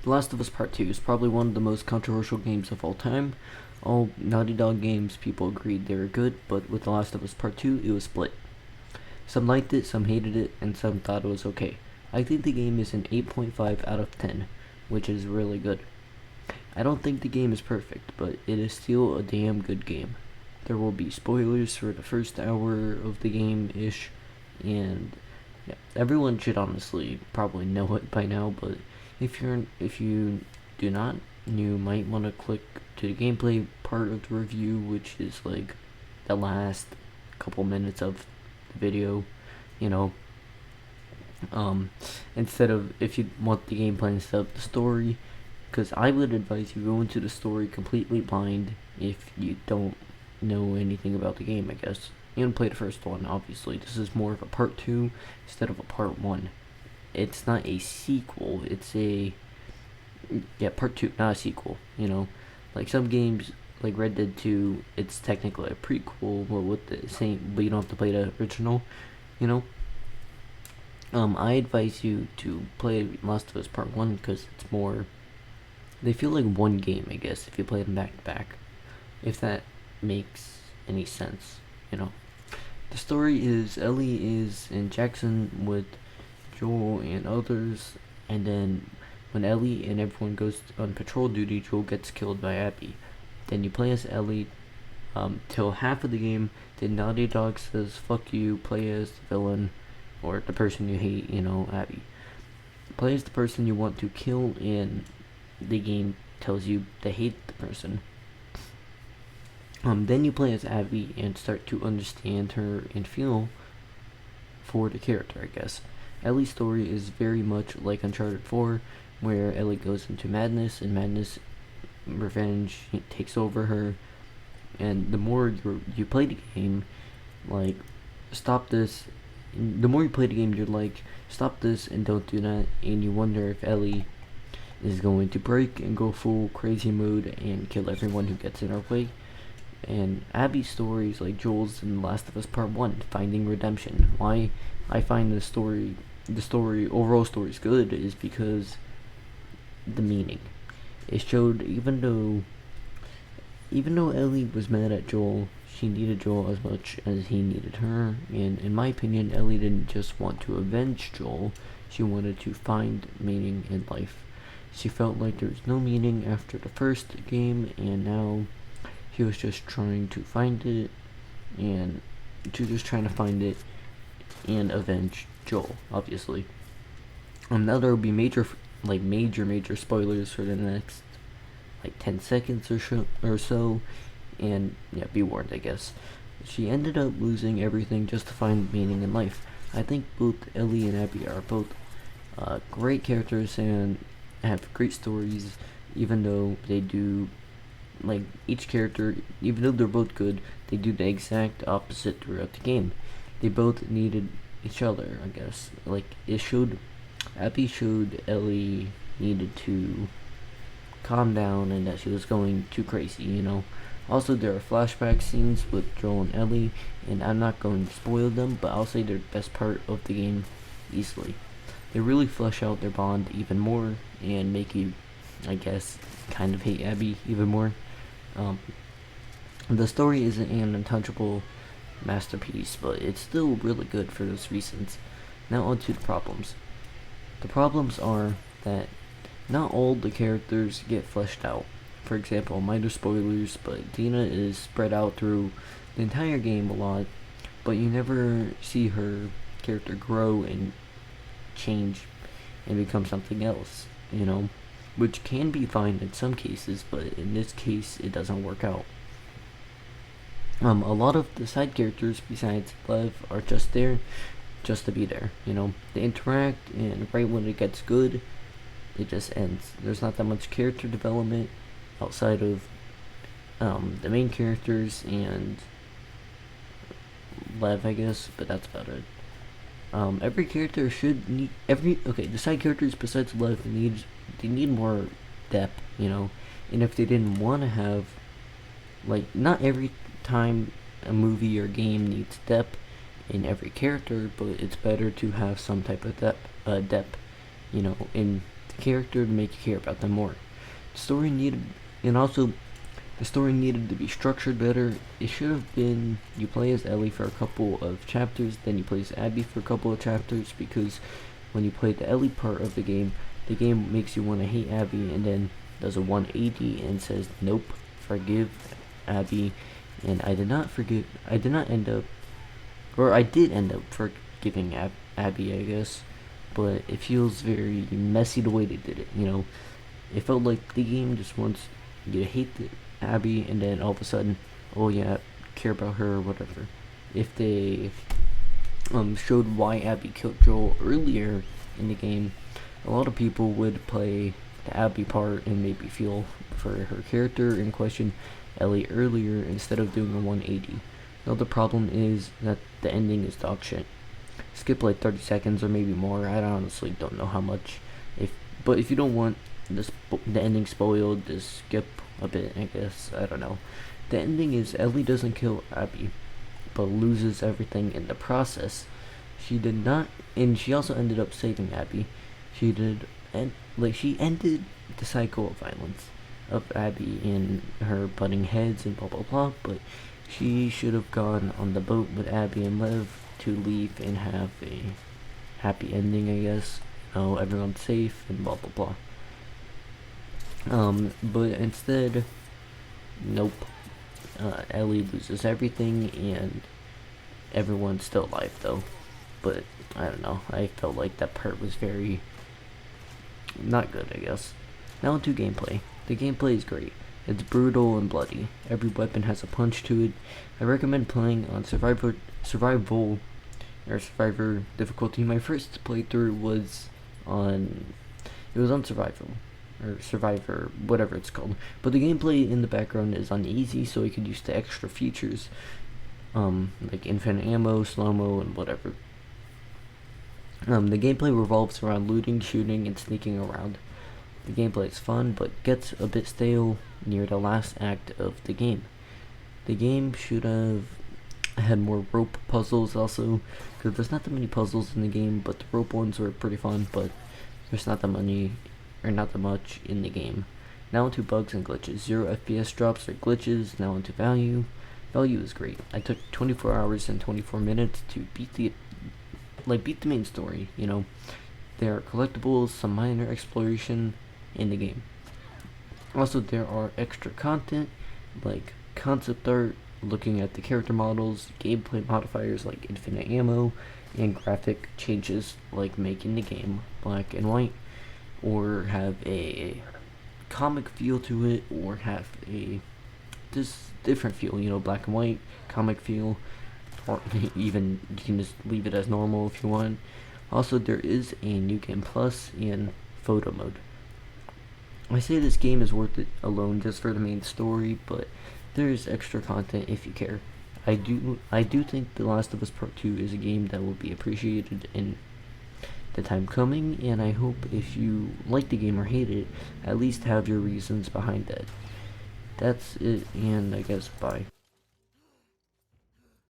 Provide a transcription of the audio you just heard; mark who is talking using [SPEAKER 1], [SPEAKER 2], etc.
[SPEAKER 1] The Last of Us Part 2 is probably one of the most controversial games of all time. All Naughty Dog games, people agreed they were good, but with The Last of Us Part 2, it was split. Some liked it, some hated it, and some thought it was okay. I think the game is an 8.5 out of 10, which is really good. I don't think the game is perfect, but it is still a damn good game. There will be spoilers for the first hour of the game-ish, and yeah, everyone should honestly probably know it by now, but if you do not, you might want to click to the gameplay part of the review, which is like the last couple minutes of the video, you know. Um, Instead of if you want the gameplay instead of the story, because I would advise you go into the story completely blind if you don't know anything about the game. I guess and play the first one. Obviously, this is more of a part two instead of a part one. It's not a sequel. It's a part two, not a sequel. Like some games like Red Dead 2, it's technically a prequel, but with the same, but you don't have to play the original. You know. I advise you to play Last of Us Part One because it's more. They feel like one game, I guess, if you play them back to back. If that makes any sense, you know. The story is Ellie is in Jackson with Joel and others, and then when Ellie and everyone goes on patrol duty, Joel gets killed by Abby. Then you play as Ellie till half of the game. Then Naughty Dog says, "Fuck you," play as the villain or the person you hate, Abby. Play as the person you want to kill, and the game tells you to hate the person. Then you play as Abby and start to understand her and feel for the character, I guess. Ellie's story is very much like Uncharted 4, where Ellie goes into madness, and madness, revenge takes over her. And the more you play the game, like, stop this. The more you play the game, you're like, stop this and don't do that. And you wonder if Ellie is going to break and go full crazy mode and kill everyone who gets in her way. And Abby's story is like Joel's in The Last of Us Part 1, finding redemption. Why I find overall story is good is because the meaning. It showed even though Ellie was mad at Joel, she needed Joel as much as he needed her, and in my opinion, Ellie didn't just want to avenge Joel, she wanted to find meaning in life. She felt like there was no meaning after the first game, and now she was just trying to find it, and avenge Joel, obviously. Now there will be major spoilers for the next 10 seconds or so, and yeah, be warned, I guess. She ended up losing everything just to find meaning in life. I think both Ellie and Abby are both great characters and have great stories, even though they do, each character, even though they're both good, they do the exact opposite throughout the game. They both needed each other, I guess. Abby showed Ellie needed to calm down and that she was going too crazy. Also, there are flashback scenes with Joel and Ellie, and I'm not going to spoil them, but I'll say they're the best part of the game easily. They really flesh out their bond even more and make you, I guess, kind of hate Abby even more. The story isn't an untouchable masterpiece, but it's still really good for those reasons. Now on to the problems. The problems are that not all the characters get fleshed out. For example, minor spoilers, but Dina is spread out through the entire game a lot, but you never see her character grow and change and become something else, which can be fine in some cases, but in this case, it doesn't work out. A lot of the side characters besides Lev are just there, just to be there, They interact, and right when it gets good, it just ends. There's not that much character development outside of the main characters and Lev, I guess, but that's about it. Every character should need the side characters besides Lev they need more depth, and if they didn't want to have, not every time a movie or game needs depth in every character, but it's better to have some type of depth in the character to make you care about them more. The story needed, and also the story needed to be structured better. It should have been you play as Ellie for a couple of chapters, then you play as Abby for a couple of chapters, because when you play the Ellie part of the game makes you want to hate Abby, and then does a 180 and says, nope, forgive Abby. And I did not end up, or I did end up forgiving Abby, I guess, but it feels very messy the way they did it, It felt like the game just wants you to hate Abby, and then all of a sudden, oh yeah, care about her or whatever. If they showed why Abby killed Joel earlier in the game, a lot of people would play the Abby part and maybe feel for her character and question Ellie earlier instead of doing a 180. The other problem is that the ending is dog shit. Skip like 30 seconds or maybe more. I honestly don't know how much. But if you don't want the ending spoiled, just skip a bit, I guess. I don't know. The ending is Ellie doesn't kill Abby, but loses everything in the process. She did not, and she also ended up saving Abby. She did, and she ended the cycle of violence of Abby and her butting heads and blah blah blah. But she should have gone on the boat with Abby and Lev to leave and have a happy ending, I guess. Everyone's safe and blah blah blah. But instead, nope. Ellie loses everything and everyone's still alive though. But I don't know. I felt like that part was very not good, I guess. Now onto gameplay. The gameplay is great. It's brutal and bloody. Every weapon has a punch to it. I recommend playing on survivor difficulty. My first playthrough was on survival or survivor, whatever it's called. But the gameplay in the background is on easy, so you could use the extra features, like infinite ammo, slow-mo, and whatever. The gameplay revolves around looting, shooting, and sneaking around. The gameplay is fun, but gets a bit stale near the last act of the game. The game should have had more rope puzzles also, because there's not that many puzzles in the game, but the rope ones were pretty fun, but there's not that much in the game. Now into bugs and glitches. 0 FPS drops or glitches. Now into value. Value is great. I took 24 hours and 24 minutes to beat the main story, There are collectibles, some minor exploration in the game. Also, there are extra content, like concept art, looking at the character models, gameplay modifiers like infinite ammo, and graphic changes like making the game black and white, or have a comic feel to it, or have this different feel, black and white, comic feel, or even you can just leave it as normal if you want. Also, there is a new game plus in photo mode. I say this game is worth it alone just for the main story, but there is extra content if you care. I do think The Last of Us Part 2 is a game that will be appreciated in the time coming, and I hope if you like the game or hate it, at least have your reasons behind that. That's it, and I guess bye.